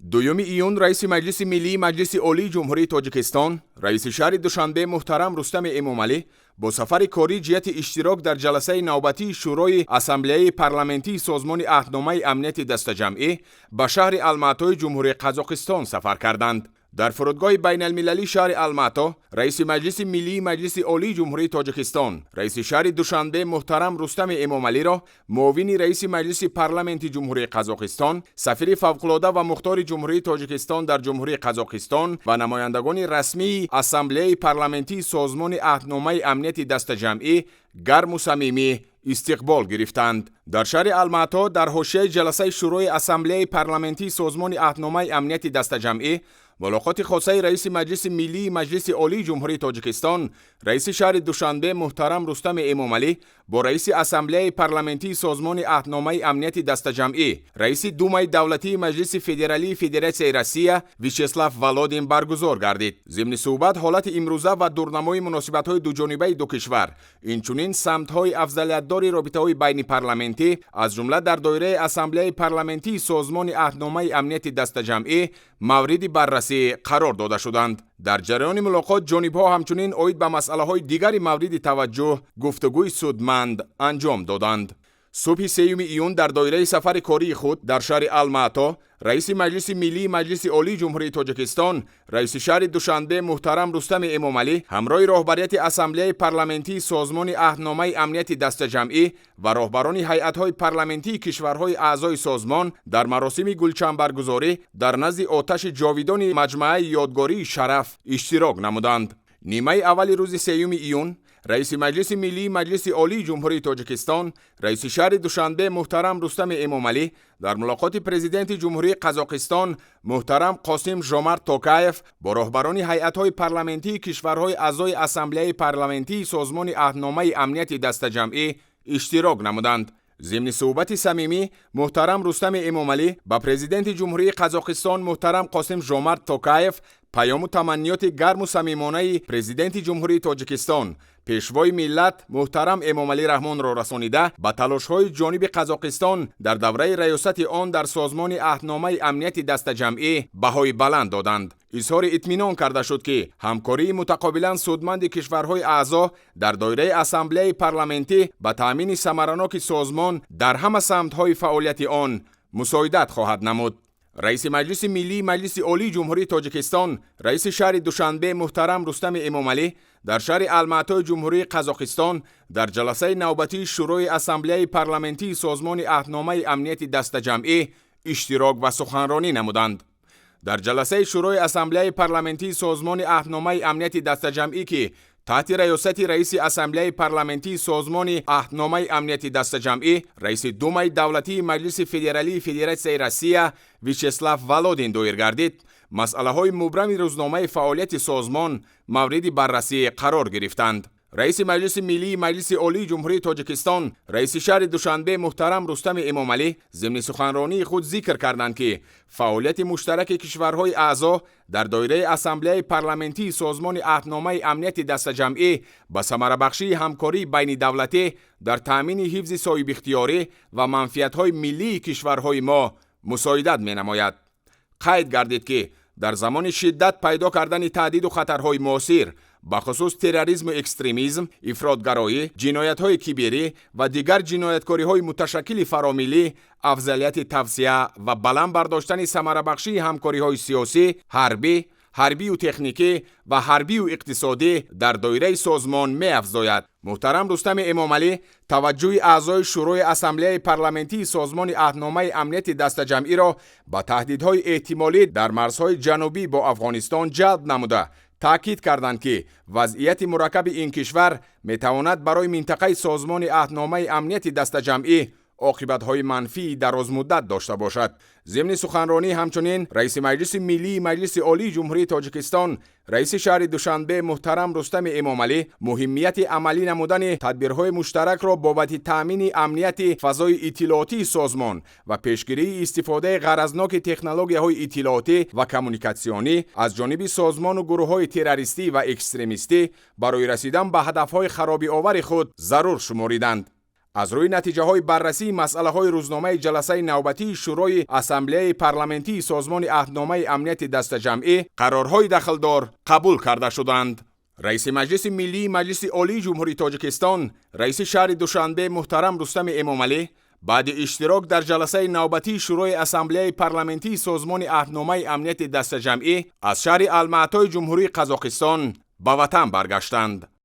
دوم ایون رئیس مجلس ملی مجلس عالی جمهوری تاجیکستان رئیس شهر دوشنبه محترم رستم امامعلی با سفر کاری جهت اشتراک در جلسه نوبتی شورای اسامبله پارلمانی سازمان عهدنامه امنیت دسته‌جمعی به شهر الماتی جمهوری قزاقستان سفر کردند. در فرودگاه بین المللی شهر الماتی، رئیس مجلس ملی مجلس عالی جمهوری تاجیکستان رئیس شهر دوشنبه محترم رستم امامعلی را معاون رئیس مجلس پارلمانی جمهوری قزاقستان، سفیر فوق‌العاده و مختار جمهوری تاجیکستان در جمهوری قزاقستان و نمایندگان رسمی اسامبله پارلمانی سازمان عهدنامه امنیت دسته‌جمعی گرم و صمیمی استقبال گرفتند. در شهر الماتی در حاشیه جلسه شورای اسامبله پارلمانی سازمان عهدنامه امنیت دسته‌جمعی ملاقات خاصه رئیس مجلس ملی مجلس عالی جمهوری تاجیکستان رئیس شهر دوشنبه محترم رستم امامعلی با رئیس اسامبله پارلمانی سازمان عهدنامه امنیت دسته‌جمعی رئیس دومای دولتی مجلس فدرالی فدراسیای روسیه ویچسلاو ولودین برگزار گردید. ضمن صحبت حالت امروزه و دورنمای مناسبت‌های دوجانبه دو کشور، اینچنین سمت‌های افضلیت‌دار رابطه‌های بین پارلمانی از جمله در دایره اسامبله پارلمانی سازمان عهدنامه امنیت دسته‌جمعی مورد بررسی قرار داده شدند. در جریان ملاقات جانب‌ها همچنین عاید به مسائل‌های دیگری مورد توجه گفتگوی سودمند انجام دادند. صبح 3 ایون در دایره سفر کاری خود در شهر الماتی، رئیس مجلس ملی مجلس عالی جمهوری تاجیکستان رئیس شهر دوشنبه محترم رستم امامعلی همراه رهبریت اسامبله پارلمانی سازمان عهدنامه امنیت دسته‌جمعی و رهبران هیئت‌های پارلمانی کشورهای اعضای سازمان در مراسم گلچین برگزاری در نزد آتش جاویدان مجمع یادگاری شرف اشتراک نمودند. نیمه اول روز 3 ایون رئیس مجلس ملی مجلس عالی جمهوری تاجیکستان رئیس شهر دوشنبه محترم رستم امامعلی در ملاقات پرزیدنت جمهوری قزاقستان محترم قاسم ژومارت توکایف با رهبران هیئت‌های پارلمانی کشورهای اعضای اسامبله پارلمانی سازمان عهدنامه امنیت دسته‌جمعی اشتراک نمودند. ضمن صحبت صمیمی محترم رستم امامعلی با پرزیدنت جمهوری قزاقستان محترم قاسم ژومارت توکایف پیام و تمنیات گرم و صمیمانه پرزیدنت جمهوری تاجیکستان پیشوای ملت محترم امامعلی رحمان را رسانیده به تلاش‌های جانب قزاقستان در دوره ریاست آن در سازمان عهدنامه امنیت دسته‌جمعی بهای بلند دادند. اظهار اطمینان کرده شد که همکاری متقابلا سودمند کشورهای اعضا در دایره اسامبله پارلمانی به تامین ثمرناک سازمان در همه سمت‌های فعالیت آن مساعدت خواهد نمود. رئیس مجلس ملی مجلس عالی جمهوری تاجیکستان رئیس شهر دوشنبه محترم رستم امامعلی در شهر الماتی جمهوری قزاقستان در جلسه نوبتی شورای اسامبله پارلمانی سازمان عهدنامه امنیت دسته‌جمعی اشتراک و سخنرانی نمودند. در جلسه شورای اسامبله پارلمانی سازمان عهدنامه امنیت دسته‌جمعی که تحت ریاست رئیس اسامبله پارلمانی سازمان عهدنامه امنیت دسته‌جمعی رئیس دومای دولتی مجلس فدرالی فدراسیای روسیه ویچسلاو ولودین دایر گردید، مسئله‌های مبرم روزنامه فعالیت سازمان مورد بررسی قرار گرفتند. رئیس مجلس ملی مجلس عالی جمهوری تاجیکستان رئیس شهر دوشنبه محترم رستم امامعلی ضمن سخنرانی خود ذکر کردند که فعالیت مشترک کشورهای اعضا در دایره اسامبله پارلمانی سازمان عهدنامه امنیت دسته‌جمعی به ثمره‌بخشی همکاری بین دولتی در تامین حفظ صاحب اختیاری و منفعت‌های ملی کشورهای ما مساعدت می‌نماید. قید گردید که در زمان شدت پیدا کردن تهدید و خطرهای معاصر به خصوص تروریسم و اکستریمیسم، افراطگرایی، جنایت‌های کیبری و دیگر جنایتکاری‌های متشکل فراملی، افضلیت توسعه و بلند برداشتن ثمره‌بخشی همکاری‌های سیاسی، حربی و تکنیکی و حربی و اقتصادی در دایره سازمان می‌افزاید. محترم رستم امامعلی توجه اعضای شورای اسامبله پارلمانی سازمان عهدنامه امنیت دسته‌جمعی را به تهدیدهای احتمالی در مرزهای جنوبی با افغانستان جلب نموده تأکید کردند که وضعیت مرکب این کشور میتواند برای منطقه سازمان عهدنامه امنیت دسته‌جمعی عاقبت‌های منفی دراز مدت داشته باشد. ضمن سخنرانی همچنین رئیس مجلس ملی مجلس عالی جمهوری تاجیکستان رئیس شهر دوشنبه محترم رستم امامعلی مهمیت عملی نمودن تدبیرهای مشترک را بابت تامین امنیت فضای اطلاعاتی سازمان و پیشگیری استفاده غرضناک تکنولوژی‌های اطلاعاتی و کمیونیکاسیونی از جانب سازمان و گروه‌های تروریستی و اکستریمیستی برای رسیدن به هدف‌های خرابی آور خود ضرور شماریدند. از روی نتیجه‌های بررسی مسئله‌های روزنامه جلسه نوبتی شورای اسامبله پارلمانتی سازمان عهدنامه امنیت دست جمعی قرارهای دخلدار قبول کرده شدند. رئیس مجلس ملی مجلس عالی جمهوری تاجیکستان رئیس شهر دوشنبه محترم رستم امامعلی بعد اشتراک در جلسه نوبتی شورای اسامبله پارلمانتی سازمان عهدنامه امنیت دست جمعی از شهر الماتی جمهوری قزاقستان به وطن برگشتند.